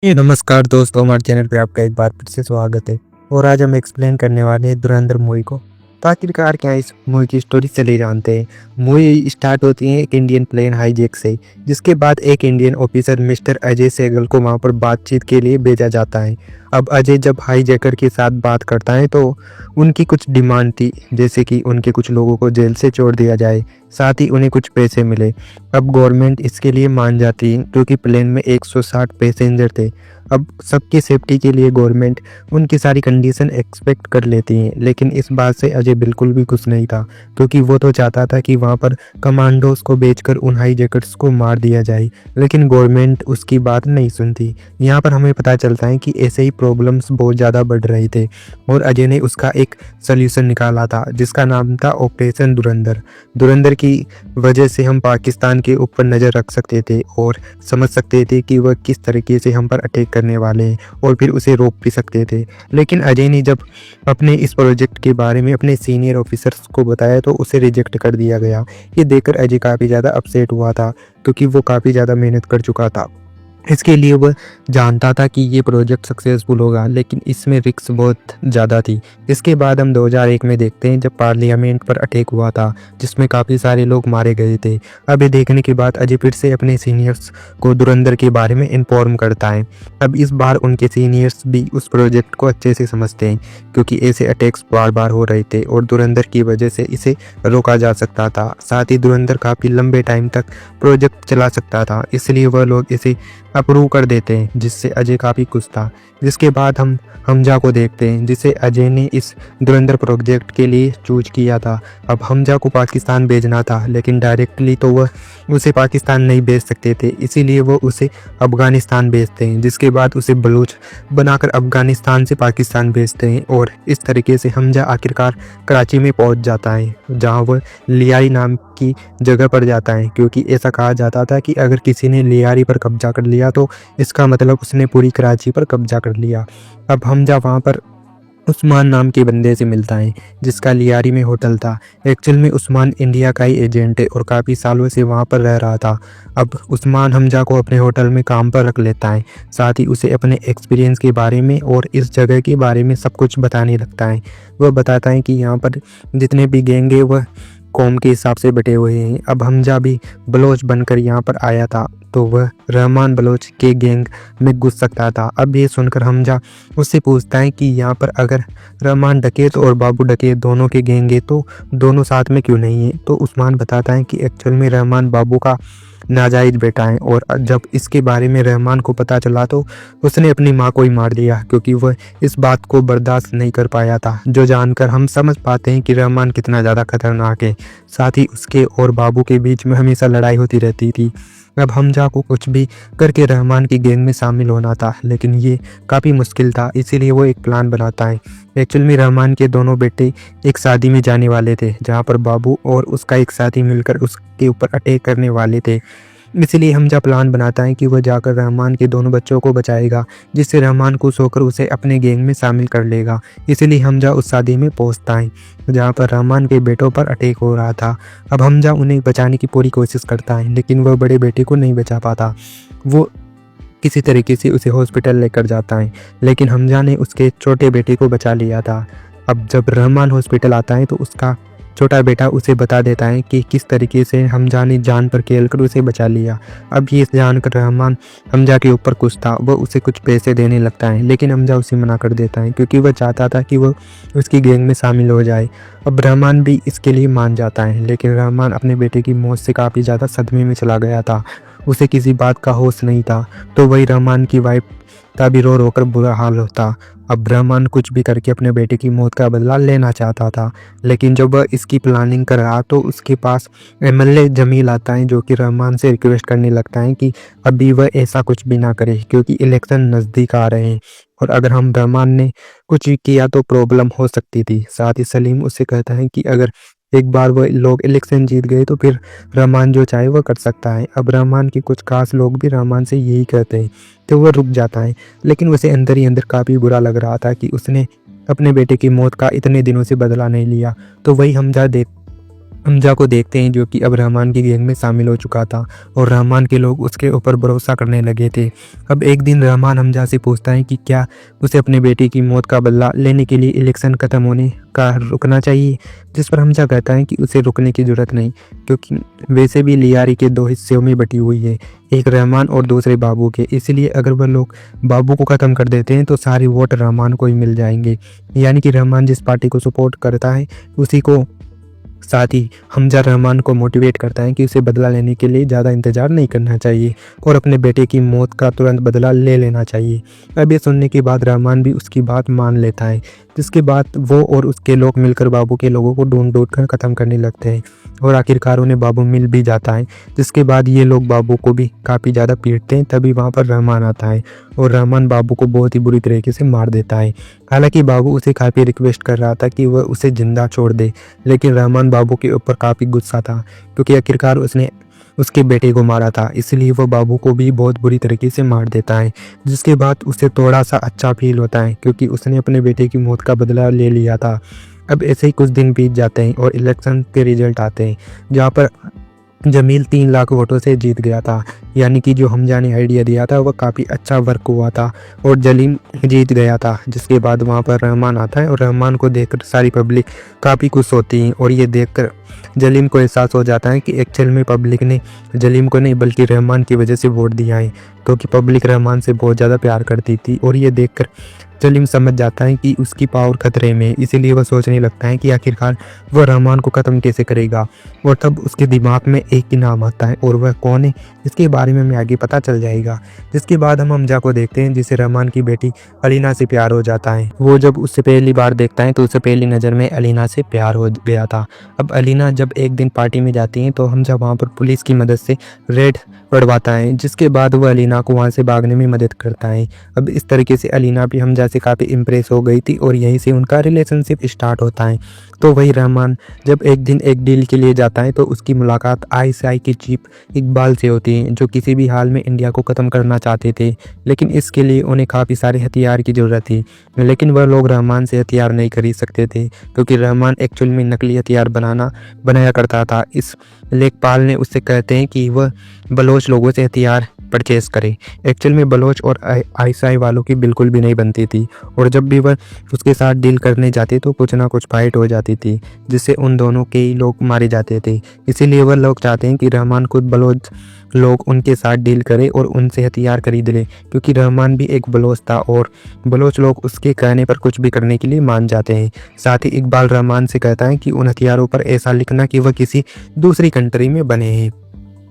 ये नमस्कार दोस्तों, हमारे चैनल पे आपका एक बार फिर से स्वागत है। और आज हम एक्सप्लेन करने वाले हैं धुरंधर मूवी को। तो आखिरकार क्या है इस मूवी की स्टोरी, चलिए जानते हैं। मूवी स्टार्ट होती है एक इंडियन प्लेन हाईजैक से, जिसके बाद एक Indian officer mister Ajay Sehgal को वहां पर बातचीत के लिए भेजा जाता है। अब अजय जब हाईजैकर के साथ बात करता है तो उनकी कुछ डिमांड थी, जैसे कि उनके कुछ लोगों को जेल से छोड़ दिया जाए, साथ ही उन्हें कुछ पैसे मिले। अब गवर्नमेंट इसके लिए मान जाती है क्योंकि प्लेन में 160 पैसेंजर थे। अब सबकी सेफ्टी के लिए गवर्नमेंट उनकी सारी कंडीशन एक्सपेक्ट कर लेती है, लेकिन इस बात से अजय बिल्कुल भी खुश नहीं था, क्योंकि वो तो चाहता था कि वहाँ पर कमांडोज को बेचकर उन हाईजैकर्स को मार दिया जाए, लेकिन गवर्नमेंट उसकी बात नहीं सुनती। यहाँ पर हमें पता चलता है कि ऐसे ही प्रॉब्लम्स बहुत ज़्यादा बढ़ रहे थे और अजय ने उसका एक सल्यूशन निकाला था, जिसका नाम था ऑपरेशन धुरंधर। धुरंधर की वजह से हम पाकिस्तान के ऊपर नज़र रख सकते थे और समझ सकते थे कि वह किस तरीके से हम पर अटैक करने वाले हैं, और फिर उसे रोक भी सकते थे। लेकिन अजय ने जब अपने इस प्रोजेक्ट के बारे में अपने सीनियर ऑफिसर्स को बताया तो उसे रिजेक्ट कर दिया गया। ये देखकर अजय काफ़ी ज़्यादा अपसेट हुआ था, क्योंकि वो काफ़ी ज़्यादा मेहनत कर चुका था। इसके लिए वह जानता था कि ये प्रोजेक्ट सक्सेसफुल होगा, लेकिन इसमें रिस्क बहुत ज़्यादा थी। इसके बाद हम 2001 में देखते हैं, जब पार्लियामेंट पर अटैक हुआ था, जिसमें काफ़ी सारे लोग मारे गए थे। अब ये देखने के बाद अजय फिर से अपने सीनियर्स को धुरंधर के बारे में इन्फॉर्म करता है। अब इस बार उनके सीनियर्स भी उस प्रोजेक्ट को अच्छे से समझते हैं, क्योंकि ऐसे अटैक्स बार बार हो रहे थे और धुरंधर की वजह से इसे रोका जा सकता था। साथ ही धुरंधर काफ़ी लंबे टाइम तक प्रोजेक्ट चला सकता था, इसलिए वह लोग इसे अप्रूव कर देते हैं, जिससे अजय काफ़ी खुश था। जिसके बाद हम हमजा को देखते हैं, जिसे अजय ने इस धुरंधर प्रोजेक्ट के लिए चूज किया था। अब हमजा को पाकिस्तान भेजना था, लेकिन डायरेक्टली तो वह उसे पाकिस्तान नहीं भेज सकते थे, इसीलिए वो उसे अफ़गानिस्तान भेजते हैं। जिसके बाद उसे बलूच बनाकर अफ़गानिस्तान से पाकिस्तान भेजते हैं, और इस तरीके से हमजा आखिरकार कराची में पहुंच जाता है, जहां वह लियारी नाम की जगह पर जाता है, क्योंकि ऐसा कहा जाता था कि अगर किसी ने लियारी पर कब्जा कर लिया तो इसका मतलब उसने पूरी कराची पर कब्जा कर लिया। अब हमजा वहाँ पर उस्मान नाम के बंदे से मिलता है, जिसका लियारी में होटल था। एक्चुअल में उस्मान इंडिया का ही एजेंट है और काफ़ी सालों से वहाँ पर रह रहा था। अब उस्मान हमजा को अपने होटल में काम पर रख लेता है, साथ ही उसे अपने एक्सपीरियंस के बारे में और इस जगह के बारे में सब कुछ बताने लगता है। वह बताता है कि यहाँ पर जितने भी गैंग है वह कौम के हिसाब से बटे हुए हैं। अब हमजा भी बलोच बनकर यहाँ पर आया था, तो वह रहमान बलोच के गैंग में घुस सकता था। अब ये सुनकर हमजा उससे पूछता है कि यहाँ पर अगर रहमान डकैत और बाबू डकैत दोनों के गैंग है तो दोनों साथ में क्यों नहीं है। तो उस्मान बताता है कि एक्चुअल में रहमान बाबू का नाजायज बेटा है, और जब इसके बारे में रहमान को पता चला तो उसने अपनी माँ को ही मार दिया, क्योंकि वह इस बात को बर्दाश्त नहीं कर पाया था। जो जानकर हम समझ पाते हैं कि रहमान कितना ज़्यादा खतरनाक है। साथ ही उसके और बाबू के बीच में हमेशा लड़ाई होती रहती थी। अब हमजा को कुछ भी करके रहमान की गैंग में शामिल होना था, लेकिन ये काफ़ी मुश्किल था, इसीलिए वो एक प्लान बनाता है। एक्चुअल में रहमान के दोनों बेटे एक शादी में जाने वाले थे, जहाँ पर बाबू और उसका एक साथी मिलकर उसके ऊपर अटैक करने वाले थे। इसलिए हमजा प्लान बनाता है कि वह जाकर रहमान के दोनों बच्चों को बचाएगा, जिससे रहमान खुश होकर उसे अपने गैंग में शामिल कर लेगा। इसीलिए हमजा उस शादी में पहुंचता है, जहां पर रहमान के बेटों पर अटैक हो रहा था। अब हमजा उन्हें बचाने की पूरी कोशिश करता है, लेकिन वह बड़े बेटे को नहीं बचा पाता। वो किसी तरीके से उसे हॉस्पिटल लेकर जाता है, लेकिन हमजा ने उसके छोटे बेटे को बचा लिया था। अब जब रहमान हॉस्पिटल आता है तो उसका छोटा बेटा उसे बता देता है कि किस तरीके से हमजा ने जान पर खेल कर उसे बचा लिया। अब ये जानकर रहमान हमजा के ऊपर खुश था, वह उसे कुछ पैसे देने लगता है, लेकिन हमजा उसे मना कर देता है, क्योंकि वह चाहता था कि वह उसकी गैंग में शामिल हो जाए। अब रहमान भी इसके लिए मान जाता है, लेकिन रहमान अपने बेटे की मौत से काफ़ी ज़्यादा सदमे में चला गया था। उसे किसी बात का होश नहीं था, तो वही रहमान की वाइफ का भी रो रोकर बुरा हाल होता। अब रहमान कुछ भी करके अपने बेटे की मौत का बदला लेना चाहता था, लेकिन जब वह इसकी प्लानिंग कर रहा तो उसके पास एमएलए जमील आता है, जो कि रहमान से रिक्वेस्ट करने लगता है कि अभी वह ऐसा कुछ भी ना करे, क्योंकि इलेक्शन नज़दीक आ रहे हैं और अगर हम रहमान ने कुछ किया तो प्रॉब्लम हो सकती थी। साथ ही सलीम उससे कहता है कि अगर एक बार वह लोग इलेक्शन जीत गए तो फिर रहमान जो चाहे वह कर सकता है। अब रहमान के कुछ खास लोग भी रहमान से यही कहते हैं, तो वह रुक जाता है, लेकिन उसे अंदर ही अंदर काफ़ी बुरा लग रहा था कि उसने अपने बेटे की मौत का इतने दिनों से बदला नहीं लिया। तो वही हमजा हमजा को देखते हैं जो कि अब रहमान की गैंग में शामिल हो चुका था और रहमान के लोग उसके ऊपर भरोसा करने लगे थे। अब एक दिन रहमान हमजा से पूछता है कि क्या उसे अपने बेटे की मौत का बदला लेने के लिए इलेक्शन ख़त्म होने का रुकना चाहिए, जिस पर हमजा कहता है कि उसे रुकने की ज़रूरत नहीं, क्योंकि वैसे भी लियारी के दो हिस्सों में बटी हुई है, एक रहमान और दूसरे बाबू के। इसलिए अगर वह लोग बाबू को ख़त्म कर देते हैं तो सारे वोट रहमान को ही मिल जाएंगे। यानी कि रहमान जिस पार्टी को सपोर्ट करता है उसी को। साथ ही हमजा रहमान को मोटिवेट करता है कि उसे बदला लेने के लिए ज़्यादा इंतज़ार नहीं करना चाहिए और अपने बेटे की मौत का तुरंत बदला ले लेना चाहिए। अब ये सुनने के बाद रहमान भी उसकी बात मान लेता है, जिसके बाद वो और उसके लोग मिलकर बाबू के लोगों को ढूंढ ढूंढ कर ख़त्म करने लगते हैं और आखिरकार उन्हें बाबू मिल भी जाता है। जिसके बाद ये लोग बाबू को भी काफ़ी ज़्यादा पीटते हैं। तभी वहाँ पर रहमान आता है और रहमान बाबू को बहुत ही बुरी तरीके से मार देता है। हालांकि बाबू उसे काफ़ी रिक्वेस्ट कर रहा था कि वह उसे जिंदा छोड़ दे, लेकिन रहमान बाबू के ऊपर काफ़ी गुस्सा था क्योंकि आखिरकार उसने उसके बेटे को मारा था, इसलिए वह बाबू को भी बहुत बुरी तरीके से मार देता है। जिसके बाद उसे थोड़ा सा अच्छा फील होता है क्योंकि उसने अपने बेटे की मौत का बदला ले लिया था। अब ऐसे ही कुछ दिन बीत जाते हैं और इलेक्शन के रिजल्ट आते हैं, जहाँ पर जमील 3 लाख वोटों से जीत गया था। यानी कि जो हमजा ने आइडिया दिया था वह काफ़ी अच्छा वर्क हुआ था और जलीम जीत गया था। जिसके बाद वहाँ पर रहमान आता है और रहमान को देखकर सारी पब्लिक काफ़ी खुश होती है और ये देखकर जलीम को एहसास हो जाता है कि एक्चुअल में पब्लिक ने जलीम को नहीं बल्कि रहमान की वजह से वोट दिया है, क्योंकि पब्लिक रहमान से बहुत ज़्यादा प्यार करती थी। और ये देखकर जलीम समझ जाता है कि उसकी पावर खतरे में है, इसीलिए वह सोचने लगता है कि आखिरकार वह रहमान को ख़त्म कैसे करेगा। और तब उसके दिमाग में एक ही नाम आता है और वह कौन है इसके बारे में हमें आगे पता चल जाएगा। जिसके बाद हम हमजा को देखते हैं जिसे रहमान की बेटी अलीना से प्यार हो जाता है। वो जब उससे पहली बार देखता है तो उसे पहली नज़र में अलीना से प्यार हो गया था। अब अलीना जब एक दिन पार्टी में जाती है तो हमजा वहाँ पर पुलिस की मदद से रेड पड़वाता है, जिसके बाद वह अलीना को वहाँ से भागने में मदद करता है। अब इस तरीके से अलीना भी हमजा से काफ़ी इम्प्रेस हो गई थी और यहीं से उनका रिलेशनशिप स्टार्ट होता है। तो वही रहमान जब एक दिन एक डील के लिए जाता है तो उसकी मुलाकात आईएसआई के चीफ इकबाल से होती है, जो किसी भी हाल में इंडिया को ख़त्म करना चाहते थे, लेकिन इसके लिए उन्हें काफ़ी सारे हथियार की ज़रूरत थी। लेकिन वह लोग रहमान से हथियार नहीं खरीद सकते थे क्योंकि रहमान एक्चुअल में नकली हथियार बनाया करता था। इस लेखपाल ने उससे कहते हैं कि वह बलोच लोगों से हथियार परचेज करे। एक्चुअल में बलोच और आईएसआई वालों की बिल्कुल भी नहीं बनती थी और जब भी वह उसके साथ डील करने जाते तो कुछ ना कुछ फाइट हो जाती थी, जिससे उन दोनों के ही लोग मारे जाते थे। इसीलिए वह लोग चाहते हैं कि रहमान खुद बलोच लोग उनके साथ डील करे और उनसे हथियार खरीद ले, क्योंकि रहमान भी एक बलोच था और बलोच लोग उसके कहने पर कुछ भी करने के लिए मान जाते हैं। साथ ही इकबाल रहमान से कहता है कि उन हथियारों पर ऐसा लिखना कि वह किसी दूसरी कंट्री में बने हैं,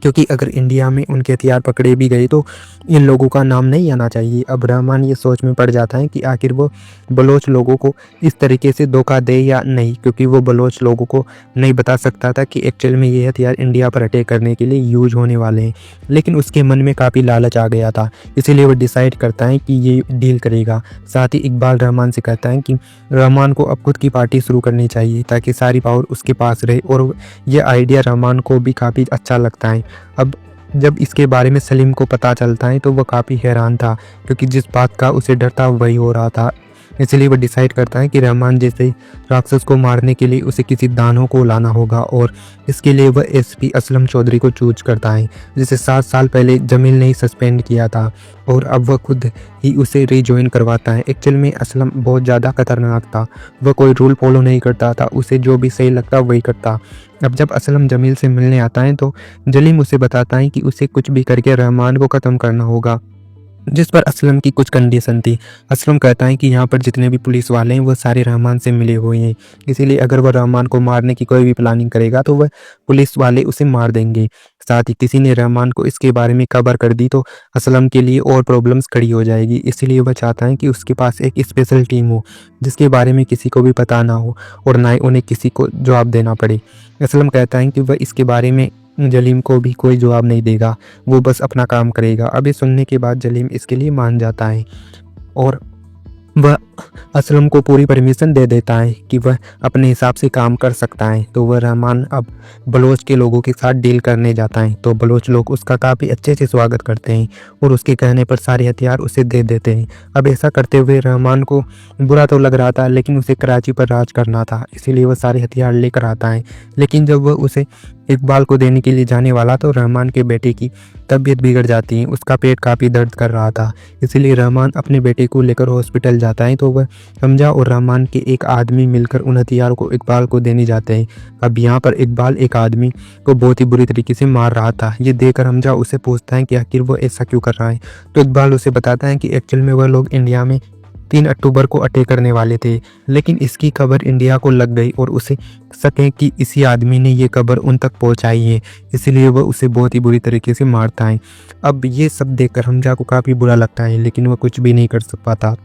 क्योंकि अगर इंडिया में उनके हथियार पकड़े भी गए तो इन लोगों का नाम नहीं आना चाहिए। अब रहमान ये सोच में पड़ जाता है कि आखिर वो बलोच लोगों को इस तरीके से धोखा दे या नहीं, क्योंकि वो बलोच लोगों को नहीं बता सकता था कि एक्चुअल में ये हथियार इंडिया पर अटैक करने के लिए यूज होने वाले हैं। लेकिन उसके मन में काफ़ी लालच आ गया था, इसीलिए वो डिसाइड करता है कि ये डील करेगा। साथ ही इकबाल रहमान से कहता है कि रहमान को अब खुद की पार्टी शुरू करनी चाहिए ताकि सारी पावर उसके पास रहे, और यह आइडिया रहमान को भी काफ़ी अच्छा लगता है। अब जब इसके बारे में सलीम को पता चलता है तो वह काफ़ी हैरान था, क्योंकि जिस बात का उसे डर था वही हो रहा था। इसलिए वह डिसाइड करता है कि रहमान जैसे राक्षस को मारने के लिए उसे किसी दानव को लाना होगा, और इसके लिए वह एसपी असलम चौधरी को चूज करता है, जिसे 7 साल पहले जमील ने ही सस्पेंड किया था, और अब वह खुद ही उसे रिजॉइन करवाता है। एक्चुअल में असलम बहुत ज़्यादा खतरनाक था, वह कोई रूल फॉलो नहीं करता था, उसे जो भी सही लगता वही करता। अब जब असलम जमील से मिलने आता है तो जलीम उसे बताता है कि उसे कुछ भी करके रहमान को ख़त्म करना होगा, जिस पर असलम की कुछ कंडीशन थी। असलम कहता है कि यहाँ पर जितने भी पुलिस वाले हैं वो सारे रहमान से मिले हुए हैं, इसीलिए अगर वह रहमान को मारने की कोई भी प्लानिंग करेगा तो वह पुलिस वाले उसे मार देंगे। साथ ही किसी ने रहमान को इसके बारे में खबर कर दी तो असलम के लिए और प्रॉब्लम्स खड़ी हो जाएगी, इसीलिए वह चाहता है कि उसके पास एक स्पेशल टीम हो जिसके बारे में किसी को भी पता ना हो और ना ही उन्हें किसी को जवाब देना पड़े। असलम कहता है कि वह इसके बारे में जलीम को भी कोई जवाब नहीं देगा, वो बस अपना काम करेगा। अब ये सुनने के बाद जलीम इसके लिए मान जाता है और वह असलम को पूरी परमिशन दे देता है कि वह अपने हिसाब से काम कर सकता है। तो वह रहमान अब बलोच के लोगों के साथ डील करने जाता है। तो बलोच लोग उसका काफ़ी अच्छे से स्वागत करते हैं और उसके कहने पर सारे हथियार उसे दे देते हैं। अब ऐसा करते हुए रहमान को बुरा तो लग रहा था, लेकिन उसे कराची पर राज करना था, इसीलिए वह सारे हथियार लेकर आता है। लेकिन जब वह उसे इकबाल को देने के लिए जाने वाला तो रहमान के बेटे की तबीयत बिगड़ जाती है। उसका पेट काफ़ी दर्द कर रहा था, इसीलिए रहमान अपने बेटे को लेकर हॉस्पिटल जाता है। तो वह हमजा और रहमान के एक आदमी मिलकर उन हथियारों को इकबाल को देने जाते हैं। अब यहाँ पर इकबाल एक आदमी को बहुत ही बुरी तरीके से मार रहा था। ये देखकर हमजा उससे पूछता है कि आखिर वो ऐसा क्यों कर रहा है। तो इकबाल उसे बताता है कि एक्चुअल में वह लोग इंडिया में 3 अक्टूबर को अटैक करने वाले थे, लेकिन इसकी खबर इंडिया को लग गई और उसे शक है कि इसी आदमी ने ये खबर उन तक पहुंचाई है, इसलिए वह उसे बहुत ही बुरी तरीके से मारता है। अब ये सब देखकर हमजा को काफ़ी बुरा लगता है, लेकिन वह कुछ भी नहीं कर पाता।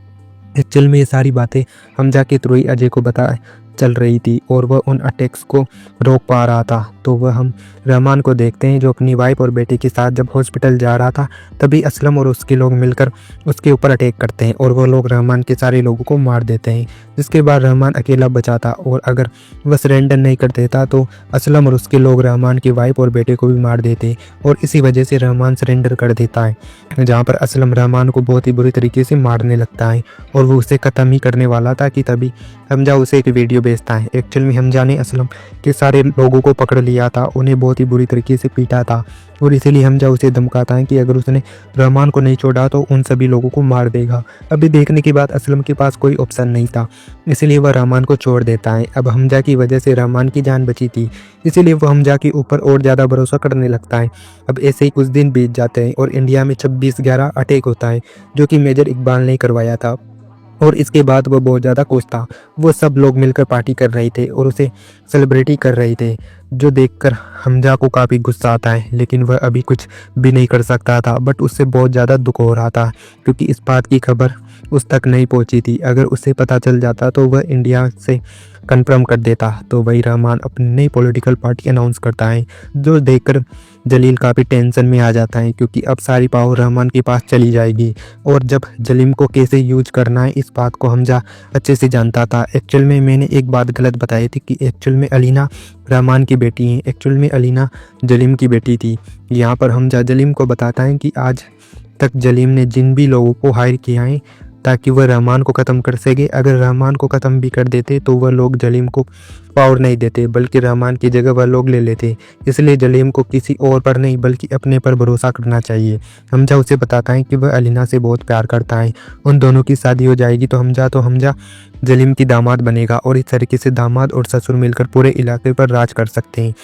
एक्चुअल में ये सारी बातें हमजा के थ्रू ही अजय को बता चल रही थी और वह उन अटैक्स को रोक पा रहा था। तो वह हम रहमान को देखते हैं जो अपनी वाइफ और बेटे के साथ जब हॉस्पिटल जा रहा था, तभी असलम और उसके लोग मिलकर उसके ऊपर अटैक करते हैं और वह लोग रहमान के सारे लोगों को मार देते हैं। जिसके बाद रहमान अकेला बचा था और अगर वह सरेंडर नहीं कर देता तो असलम और उसके लोग रहमान की वाइफ और बेटे को भी मार देते और इसी वजह से रहमान सरेंडर कर देता है, जहाँ पर असलम रहमान को बहुत ही बुरी तरीके से मारने लगता है और वो उसे ख़त्म ही करने वाला था कि तभी हमजा उसे एक वीडियो भेजता है। एक्चुअल में हमजा ने असलम के सारे लोगों को पकड़ लिया था, उन्हें बहुत ही बुरी तरीके से पीटा था और इसीलिए हमजा उसे धमकाता है कि अगर उसने रहमान को नहीं छोड़ा तो उन सभी लोगों को मार देगा। अभी देखने के बाद असलम के पास कोई ऑप्शन नहीं था, इसलिए वह रहमान को छोड़ देता है। अब हमजा की वजह से रहमान की जान बची थी, इसीलिए वह हमजा के ऊपर और ज़्यादा भरोसा करने लगता है। अब ऐसे ही कुछ दिन बीत जाते हैं और इंडिया में 26/11 अटैक होता है, जो कि मेजर इकबाल ने करवाया था और इसके बाद वह बहुत ज़्यादा खुश था। वो सब लोग मिलकर पार्टी कर रहे थे और उसे सेलिब्रिटी कर रहे थे, जो देखकर हमजा को काफ़ी गुस्सा आता है, लेकिन वह अभी कुछ भी नहीं कर सकता था। बट उससे बहुत ज़्यादा दुख हो रहा था क्योंकि इस बात की खबर उस तक नहीं पहुंची थी। अगर उसे पता चल जाता तो वह इंडिया से कंफर्म कर देता। तो वही रहमान अपनी नई पॉलिटिकल पार्टी अनाउंस करता है, जो देखकर जलील काफ़ी टेंशन में आ जाता है क्योंकि अब सारी पावर रहमान के पास चली जाएगी। और जब जलीम को कैसे यूज करना है इस बात को हमजा अच्छे से जानता था। एक्चुअल में मैंने एक बात गलत बताई थी कि एक्चुअल में अलीना रहमान की बेटी है, एक्चुअल में अलीना जलीम की बेटी थी। यहाँ पर हमजा जलीम को बताता है कि आज तक जलीम ने जिन भी लोगों को हायर किया है ताकि वह रहमान को ख़त्म कर सके, अगर रहमान को ख़त्म भी कर देते तो वह लोग जलीम को पावर नहीं देते, बल्कि रहमान की जगह वह लोग ले लेते। इसलिए जलीम को किसी और पर नहीं बल्कि अपने पर भरोसा करना चाहिए। हमजा उसे बताता है कि वह अलीना से बहुत प्यार करता है, उन दोनों की शादी हो जाएगी तो हमजा जलीम की दामाद बनेगा और इस तरीके से दामाद और ससुर मिलकर पूरे इलाके पर राज कर सकते हैं।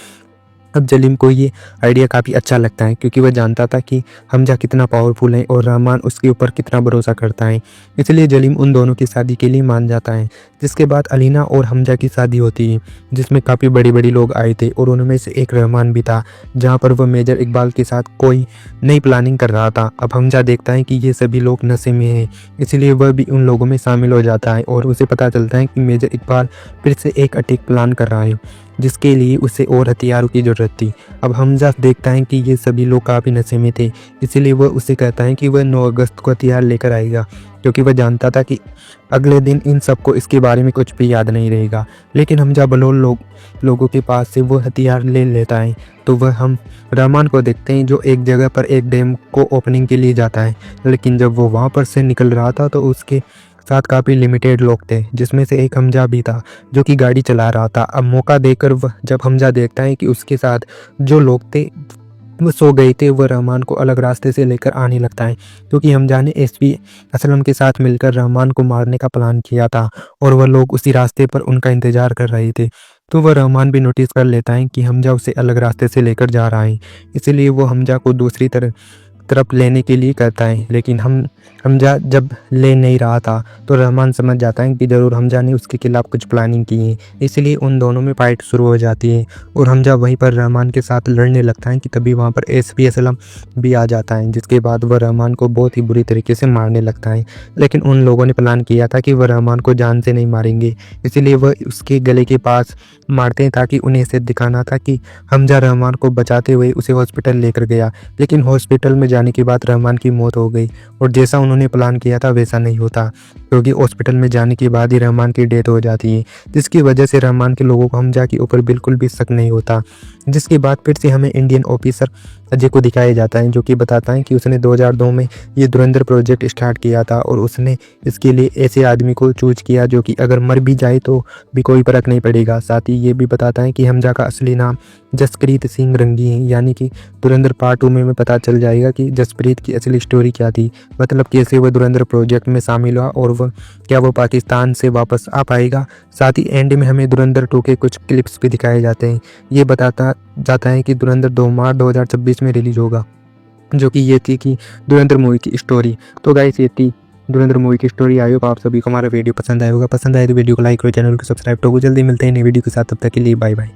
अब जलीम को ये आइडिया काफ़ी अच्छा लगता है क्योंकि वह जानता था कि हमजा कितना पावरफुल है और रहमान उसके ऊपर कितना भरोसा करता है, इसलिए जलीम उन दोनों की शादी के लिए मान जाता है। जिसके बाद अलीना और हमजा की शादी होती है, जिसमें काफ़ी बड़ी बड़ी लोग आए थे और उनमें से एक रहमान भी था, जहाँ पर वह मेजर इकबाल के साथ कोई नई प्लानिंग कर रहा था। अब हमजा देखता है कि ये सभी लोग नशे में हैं, इसलिए वह भी उन लोगों में शामिल हो जाता है और उसे पता चलता है कि मेजर इकबाल फिर से एक अटैक प्लान कर रहा है, जिसके लिए उसे और हथियारों की ज़रूरत थी। अब हमजा देखता है कि ये सभी लोग काफ़ी नशे में थे, इसीलिए वह उसे कहता है कि वह 9 अगस्त को हथियार लेकर आएगा, क्योंकि वह जानता था कि अगले दिन इन सबको इसके बारे में कुछ भी याद नहीं रहेगा। लेकिन हमजा बलोल लोगों के पास से वो हथियार ले लेता है। तो वह हम रहमान को देखते हैं जो एक जगह पर एक डैम को ओपनिंग के लिए जाता है, लेकिन जब वो वहाँ पर से निकल रहा था तो उसके साथ काफ़ी लिमिटेड लोग थे, जिसमें से एक हमजा भी था जो कि गाड़ी चला रहा था। अब मौका देकर वह जब हमजा देखता है कि उसके साथ जो लोग थे वो सो गए थे, वह रहमान को अलग रास्ते से लेकर आने लगता है क्योंकि हमजा ने एसपी असलम के साथ मिलकर रहमान को मारने का प्लान किया था और वह लोग उसी रास्ते पर उनका इंतजार कर रहे थे। तो वह रहमान भी नोटिस कर लेता है कि हमजा उसे अलग रास्ते से लेकर जा रहा है, इसलिए वो हमजा को दूसरी तरफ लेने के लिए कहता है। लेकिन हमजा जब ले नहीं रहा था तो रहमान समझ जाता है कि ज़रूर हमजा ने उसके खिलाफ कुछ प्लानिंग की है, इसलिए उन दोनों में फाइट शुरू हो जाती है और हमजा वहीं पर रहमान के साथ लड़ने लगता है कि तभी वहाँ पर एसपी असलम भी आ जाता है, जिसके बाद वह रहमान को बहुत ही बुरी तरीके से मारने लगता है। लेकिन उन लोगों ने प्लान किया था कि वह रहमान को जान से नहीं मारेंगे, इसीलिए वह उसके गले के पास मारते हैं ताकि उन्हें इसे दिखाना था कि हमजा रहमान को बचाते हुए उसे हॉस्पिटल लेकर गया। लेकिन हॉस्पिटल में जाने के बाद रहमान की मौत हो गई और जैसा जैसा उन्होंने प्लान किया था वैसा नहीं होता, क्योंकि हॉस्पिटल में जाने के बाद ही रहमान की डेथ हो जाती है, जिसकी वजह से रहमान के लोगों को हमजा के ऊपर बिल्कुल भी शक नहीं होता। जिसके बाद फिर से हमें इंडियन ऑफिसर अजय को दिखाया जाता है, जो कि बताता है कि उसने 2002 में ये धुरंधर प्रोजेक्ट स्टार्ट किया था और उसने इसके लिए ऐसे आदमी को चूज किया जो कि अगर मर भी जाए तो भी कोई फर्क नहीं पड़ेगा। साथ ही ये भी बताता है कि हमजा का असली नाम जसप्रीत सिंह रंगी है, यानी कि धुरंधर पार्ट 2 में पता चल जाएगा कि जसप्रीत की असली स्टोरी क्या थी, मतलब कैसे वह धुरंधर प्रोजेक्ट में शामिल हुआ और वह क्या वो पाकिस्तान से वापस आ पाएगा। साथ ही एंड में हमें धुरंधर 2 के कुछ क्लिप्स भी दिखाए जाते हैं। ये बताता जाता है कि धुरंधर 2 मार्च 2026 में रिलीज होगा, जो कि ये थी कि धुरंधर मूवी की स्टोरी। तो गाइस ये थी धुरंधर मूवी की स्टोरी। आई होप आप सभी को हमारा वीडियो पसंद आया होगा। पसंद आए तो वीडियो को लाइक करो, चैनल को सब्सक्राइब करो। जल्दी मिलते हैं नई वीडियो के साथ, तब तक के लिए बाय बाय।